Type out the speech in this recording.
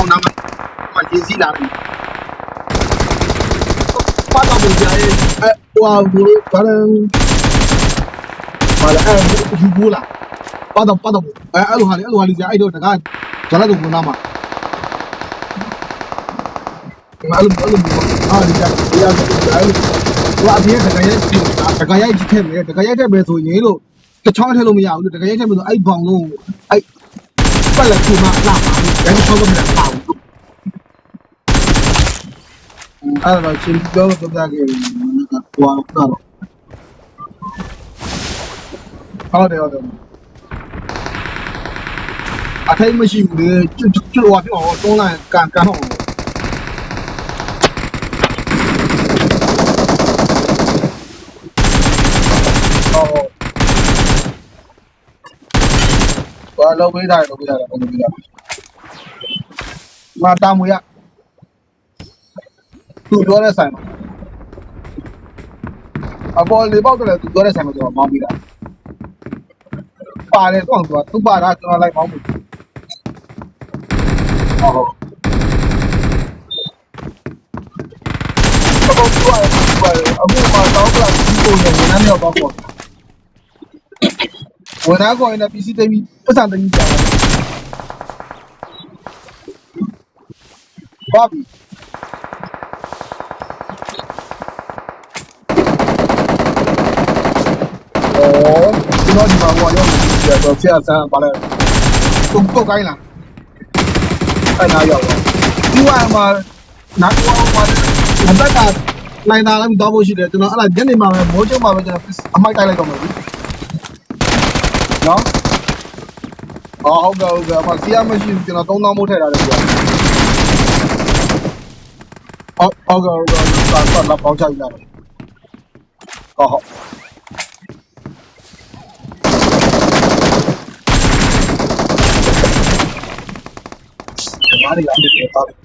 ကောင်နာမရင်းစီးလာတယ်ပါတော့ဘူးကြာရဲ့ဟိုဘူဘာလဲဘာလဲယူဘူးလားပါတော့အဲ့လိုဟာလေကြာအဲ့တော့တကားဂျာလာတို့ကနာမှာအဲ့လိုဟာဒီကြာရရတယ်ဟိုအပြင်တကယ်ရိုက်ကြည့်ခဲ့မယ်တကယ်ရိုက်တဲ့ပဲဆိုရင်လို့တချောင်းထည့်လို့မရဘူးလို့တကယ်ရိုက်တဲ့ပဲဆိုအဲ့ဘောင်လုံးအဲ့ပတ်လက်ခုမှလာပါဘူးဒါချောင်းတော့မလာပါဘူးအဲ့တော့ချင်းပြောတော့ပြခဲ့တယ်ဟိုကတော့ဟုတ်တယ်အထိုင်မရှိဘူးလေကျွတ်ဟိုပြောင်းတွန်းလိုက်ကန်တော့ဘာလုပ်ပေးတာပုံစံမှာတာမွေရသူပြောတဲ့ဆိုင်အပေါ်လေပေါက်တယ်သူပြောတဲ့ဆိုင်မှာကျွန်တော်မောင်းပြီးတာပါတယ်တော့သူပါတာကျွန်တော်လိုက်မောင်းပြီဟုတ်တော့သူကအခုမှတော့ကဒီကိုနေနေတော့ပေါ့ဝန်သားကိုရင်လည်း PC သိမ်းပြီးပတ်စံသိမ်းပြီးကြာပါပြီကျွန်တော်ဒီမှာဟိုရောက်နေတော့ဆရာဆန်းပါလဲတုံကိုင်းလာအဲ့နာရောက်ဒီဝါမှာနားကောမှာအတက်ကနိုင်တာလည်းတော့ဖို့ရှိတယ်ကျွန်တော်အဲ့ဒါညနေမှာပဲမိုးချုံမှာပဲကျွန်တော်အမိုက်တိုက်လိုက်တော့မယ်နော်ဟုတ်ကဲ့အမစီးရမရှိဘူးကျွန်တော်3000မို့ထည့်ထားတယ်ပြောဟုတ်ကဲ့လာပေါင်းချလိုက်တယ်ဟုတ်မားရီလာတယ်